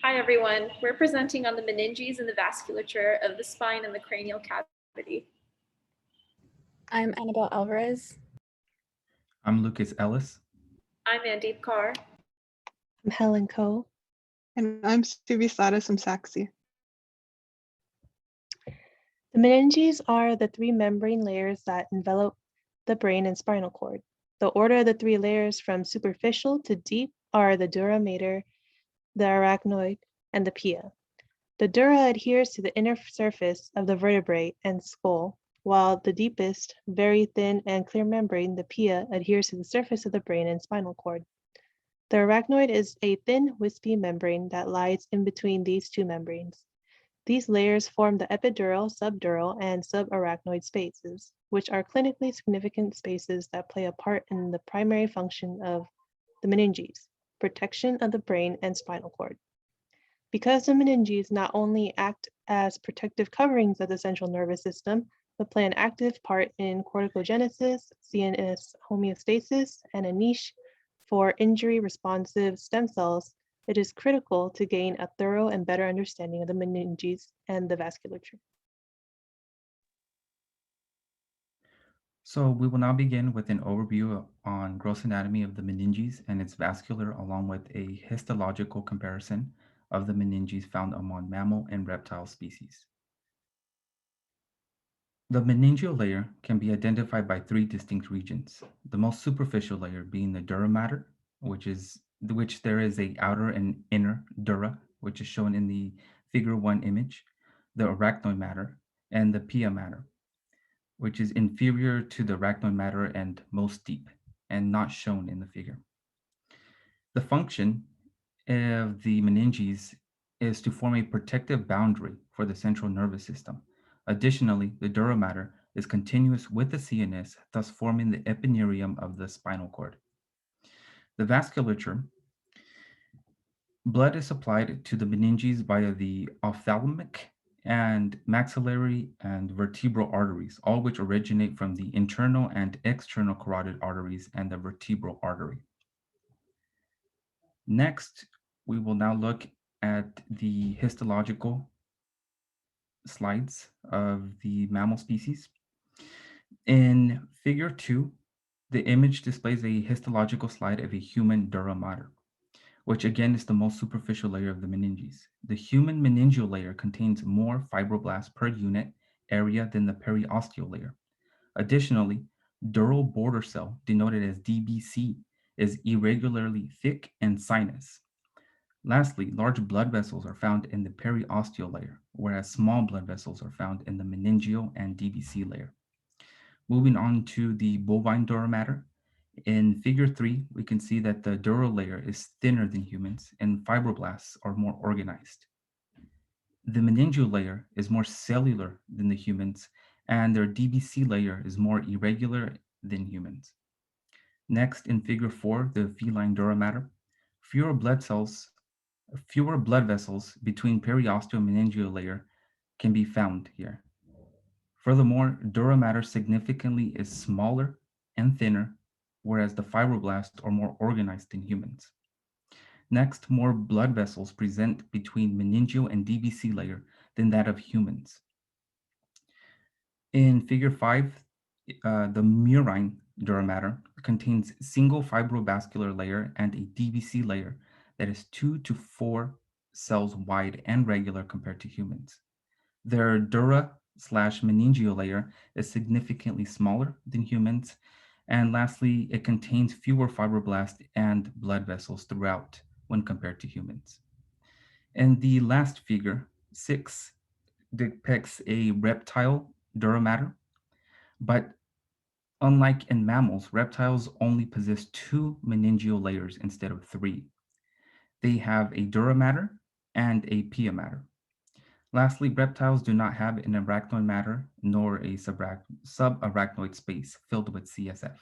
Hi everyone, we're presenting on the meninges and the vasculature of the spine and the cranial cavity. I'm Annabelle Alvarez. I'm Lucas Ellis. I'm Mandeep Kaur. I'm Helen Coe. And I'm Subi Sadas from Saxi. The meninges are the three membrane layers that envelop the brain and spinal cord. The order of the three layers from superficial to deep are the dura mater, the arachnoid, and the pia. The dura adheres to the inner surface of the vertebrae and skull, while the deepest, very thin and clear membrane, the pia, adheres to the surface of the brain and spinal cord. The arachnoid is a thin, wispy membrane that lies in between these two membranes. These layers form the epidural, subdural, and subarachnoid spaces, which are clinically significant spaces that play a part in the primary function of the meninges, protection of the brain and spinal cord. Because the meninges not only act as protective coverings of the central nervous system, but play an active part in corticogenesis, CNS homeostasis, and a niche for injury-responsive stem cells, it is critical to gain a thorough and better understanding of the meninges and the vasculature. So we will now begin with an overview on gross anatomy of the meninges and its vascular, along with a histological comparison of the meninges found among mammal and reptile species. The meningeal layer can be identified by three distinct regions, the most superficial layer being the dura mater, which there is a outer and inner dura, which is shown in the figure 1 image, the arachnoid mater, and the pia mater, which is inferior to the arachnoid mater and most deep, and not shown in the figure. The function of the meninges is to form a protective boundary for the central nervous system. Additionally, the dura mater is continuous with the CNS, thus forming the epineurium of the spinal cord. The vasculature, blood is supplied to the meninges via the ophthalmic and maxillary and vertebral arteries, all which originate from the internal and external carotid arteries and the vertebral artery. Next, we will now look at the histological slides of the mammal species. In figure 2, the image displays a histological slide of a human dura mater, which again is the most superficial layer of the meninges. The human meningeal layer contains more fibroblasts per unit area than the periosteal layer. Additionally, dural border cell, denoted as DBC, is irregularly thick and sinus. Lastly, large blood vessels are found in the periosteal layer, whereas small blood vessels are found in the meningeal and DBC layer. Moving on to the bovine dura mater, in figure 3, we can see that the dural layer is thinner than humans and fibroblasts are more organized. The meningeal layer is more cellular than the humans, and their DBC layer is more irregular than humans. Next, in figure 4, the feline dura mater, fewer blood vessels between periosteal and meningeal layer can be found here. Furthermore, dura mater significantly is smaller and thinner, whereas the fibroblasts are more organized than humans. Next, more blood vessels present between meningeal and DBC layer than that of humans. In figure 5, the murine dura mater contains single fibrobascular layer and a DBC layer that is 2 to 4 cells wide and regular compared to humans. Their dura/meningeal layer is significantly smaller than humans. And lastly, it contains fewer fibroblasts and blood vessels throughout when compared to humans. And the last figure, 6, depicts a reptile dura mater, but unlike in mammals, reptiles only possess 2 meningeal layers instead of 3. They have a dura mater and a pia mater. Lastly, reptiles do not have an arachnoid mater nor a subarachnoid space filled with CSF.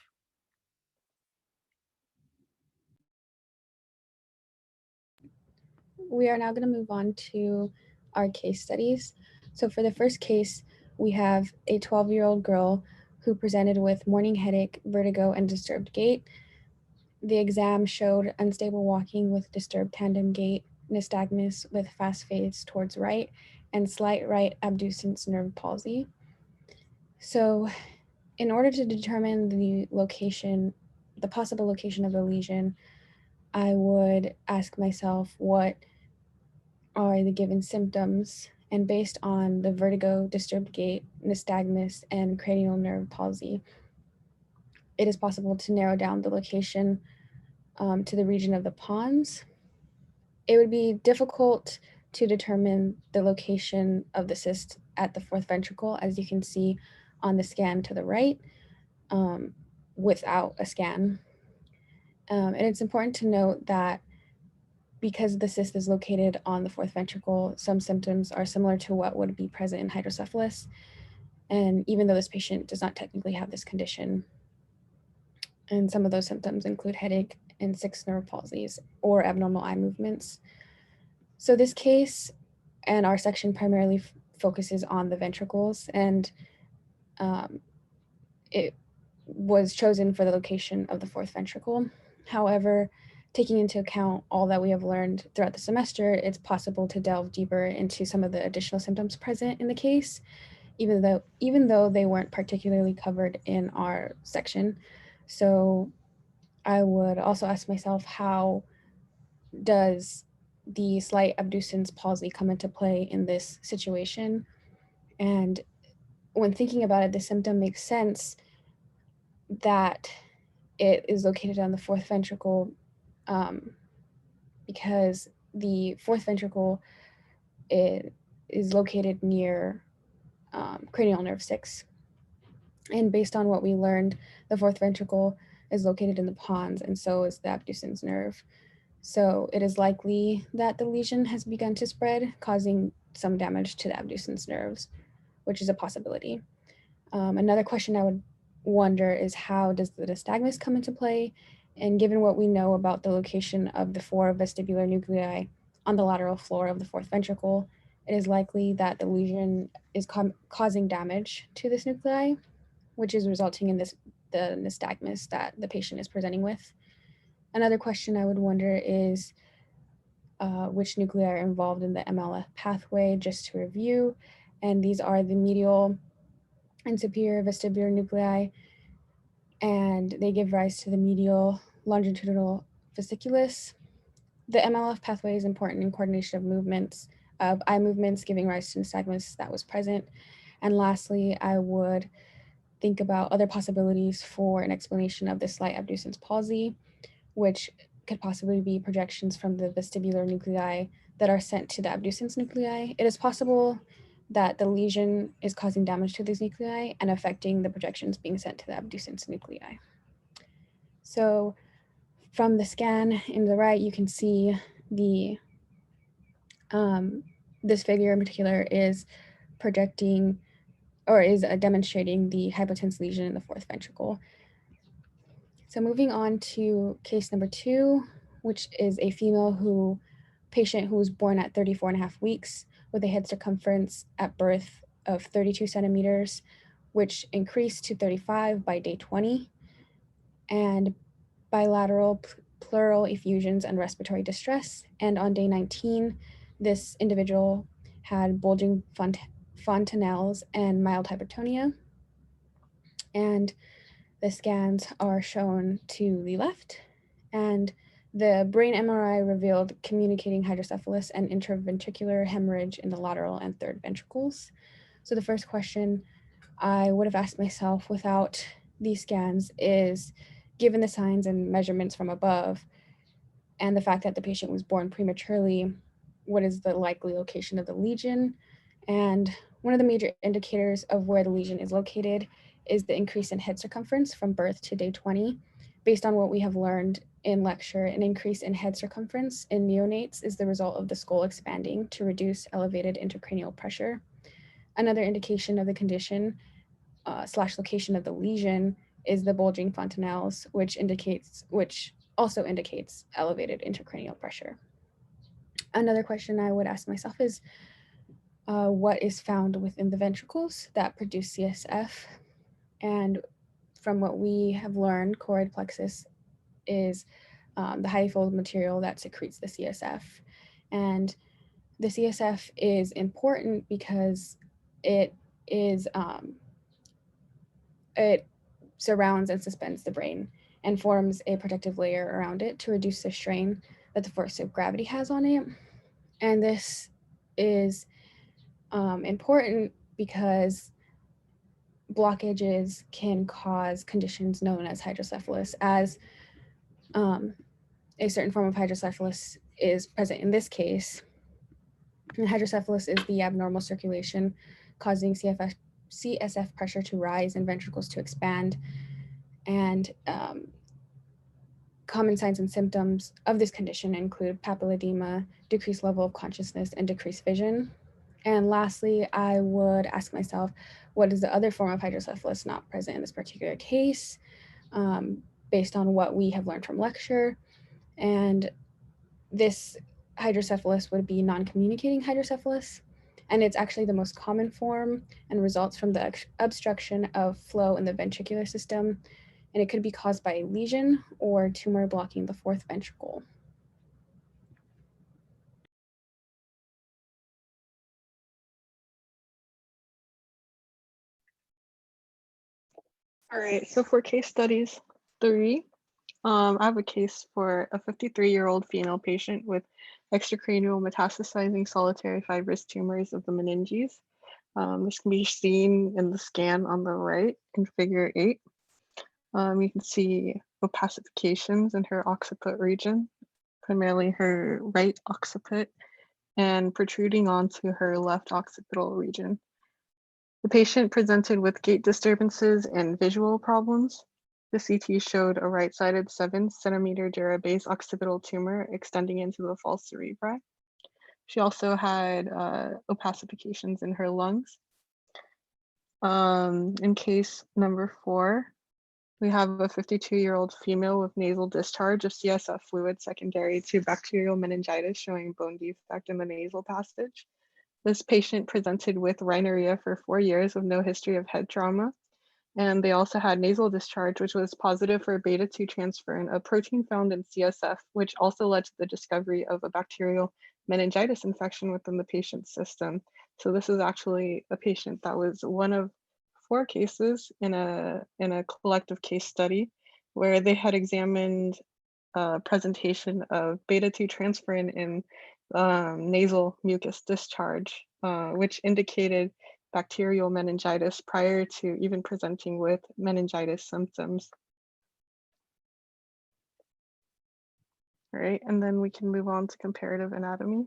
We are now going to move on to our case studies. So for the first case, we have a 12-year-old girl who presented with morning headache, vertigo, and disturbed gait. The exam showed unstable walking with disturbed tandem gait, nystagmus with fast fades towards right and slight right abducens nerve palsy. So in order to determine the location, the possible location of the lesion, I would ask myself what are the given symptoms, and based on the vertigo, disturbed gait, nystagmus, and cranial nerve palsy, it is possible to narrow down the location to the region of the pons. It would be difficult to determine the location of the cyst at the fourth ventricle, as you can see on the scan to the right, without a scan. And it's important to note that because the cyst is located on the fourth ventricle, some symptoms are similar to what would be present in hydrocephalus. And even though this patient does not technically have this condition, and some of those symptoms include headache and 6 nerve palsies or abnormal eye movements. So this case and our section primarily focuses on the ventricles, and it was chosen for the location of the fourth ventricle. However, taking into account all that we have learned throughout the semester, it's possible to delve deeper into some of the additional symptoms present in the case, even though they weren't particularly covered in our section. So I would also ask myself, how does the slight abducens palsy come into play in this situation? And when thinking about it, the symptom makes sense that it is located on the fourth ventricle, because the fourth ventricle is located near cranial nerve 6. And based on what we learned, the fourth ventricle is located in the pons, and so is the abducens nerve. So it is likely that the lesion has begun to spread, causing some damage to the abducens nerves, which is a possibility. Another question I would wonder is, how does the nystagmus come into play? And given what we know about the location of the 4 vestibular nuclei on the lateral floor of the fourth ventricle, it is likely that the lesion is causing damage to this nuclei, which is resulting in the nystagmus that the patient is presenting with. Another question I would wonder is which nuclei are involved in the MLF pathway, just to review. And these are the medial and superior vestibular nuclei, and they give rise to the medial longitudinal fasciculus. The MLF pathway is important in coordination of movements, of eye movements, giving rise to nystagmus that was present. And lastly, I would think about other possibilities for an explanation of the slight abducens palsy, which could possibly be projections from the vestibular nuclei that are sent to the abducens nuclei. It is possible that the lesion is causing damage to these nuclei and affecting the projections being sent to the abducens nuclei. So from the scan in the right, you can see the this figure in particular is projecting, or is demonstrating, the hypotense lesion in the fourth ventricle. So moving on to case number 2, which is a female patient who was born at 34.5 weeks with a head circumference at birth of 32 centimeters, which increased to 35 by day 20, and bilateral pleural effusions and respiratory distress. And on day 19, this individual had bulging fontanelles and mild hypertonia. And the scans are shown to the left, and the brain MRI revealed communicating hydrocephalus and intraventricular hemorrhage in the lateral and third ventricles. So the first question I would have asked myself without these scans is, given the signs and measurements from above, and the fact that the patient was born prematurely, what is the likely location of the lesion? And one of the major indicators of where the lesion is located is the increase in head circumference from birth to day 20. Based on what we have learned in lecture, an increase in head circumference in neonates is the result of the skull expanding to reduce elevated intracranial pressure. Another indication of the condition / location of the lesion is the bulging fontanelles, which also indicates elevated intracranial pressure. Another question I would ask myself is, what is found within the ventricles that produce CSF? And from what we have learned, choroid plexus is the highly folded material that secretes the CSF. And the CSF is important because it surrounds and suspends the brain and forms a protective layer around it to reduce the strain that the force of gravity has on it. And this is important because blockages can cause conditions known as hydrocephalus, as a certain form of hydrocephalus is present in this case. And hydrocephalus is the abnormal circulation causing CSF pressure to rise and ventricles to expand. And common signs and symptoms of this condition include papilledema, decreased level of consciousness, and decreased vision. And lastly, I would ask myself, what is the other form of hydrocephalus not present in this particular case, based on what we have learned from lecture? And this hydrocephalus would be non-communicating hydrocephalus, and it's actually the most common form and results from the obstruction of flow in the ventricular system, and it could be caused by a lesion or tumor blocking the fourth ventricle. All right, so for case studies 3, I have a case for a 53-year-old female patient with extracranial metastasizing solitary fibrous tumors of the meninges. This can be seen in the scan on the right in figure 8. You can see opacifications in her occiput region, primarily her right occiput, and protruding onto her left occipital region. The patient presented with gait disturbances and visual problems. The CT showed a right-sided 7-centimeter dura base occipital tumor extending into the false cerebri. She also had opacifications in her lungs. In case number 4, we have a 52-year-old female with nasal discharge of CSF fluid secondary to bacterial meningitis showing bone defect in the nasal passage. This patient presented with rhinorrhea for 4 years with no history of head trauma. And they also had nasal discharge, which was positive for beta-2 transferrin, a protein found in CSF, which also led to the discovery of a bacterial meningitis infection within the patient's system. So this is actually a patient that was one of 4 cases in a collective case study where they had examined presentation of beta-2 transferrin in nasal mucus discharge, which indicated bacterial meningitis prior to even presenting with meningitis symptoms. All right, and then we can move on to comparative anatomy.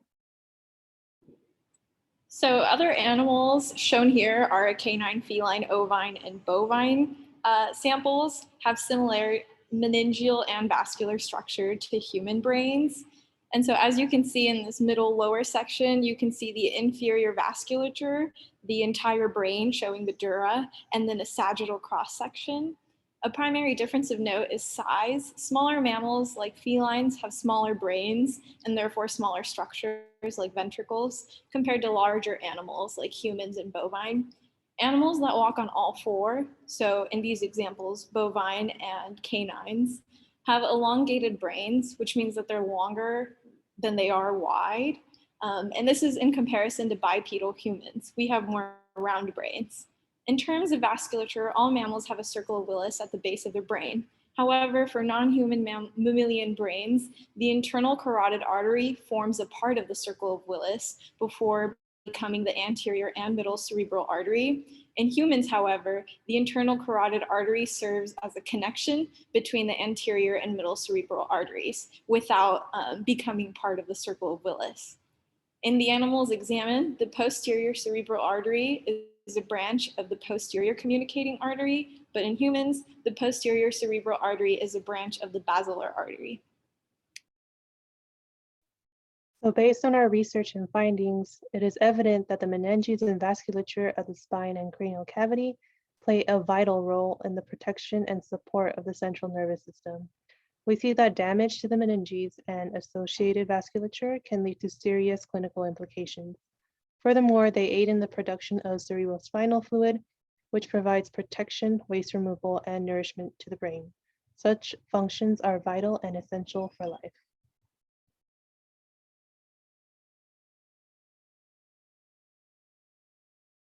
So other animals shown here are canine, feline, ovine, and bovine samples have similar meningeal and vascular structure to human brains. And so as you can see in this middle lower section, you can see the inferior vasculature, the entire brain showing the dura, and then a sagittal cross section. A primary difference of note is size. Smaller mammals like felines have smaller brains and therefore smaller structures like ventricles compared to larger animals like humans and bovine. Animals that walk on all 4, so in these examples, bovine and canines, have elongated brains, which means that they're longer than they are wide. And this is in comparison to bipedal humans. We have more round brains. In terms of vasculature, all mammals have a circle of Willis at the base of their brain. However, for non-human mammalian brains, the internal carotid artery forms a part of the circle of Willis before becoming the anterior and middle cerebral artery. In humans, however, the internal carotid artery serves as a connection between the anterior and middle cerebral arteries without becoming part of the circle of Willis. In the animals examined, the posterior cerebral artery is a branch of the posterior communicating artery, but in humans, the posterior cerebral artery is a branch of the basilar artery. So based on our research and findings, it is evident that the meninges and vasculature of the spine and cranial cavity play a vital role in the protection and support of the central nervous system. We see that damage to the meninges and associated vasculature can lead to serious clinical implications. Furthermore, they aid in the production of cerebrospinal fluid, which provides protection, waste removal, and nourishment to the brain. Such functions are vital and essential for life.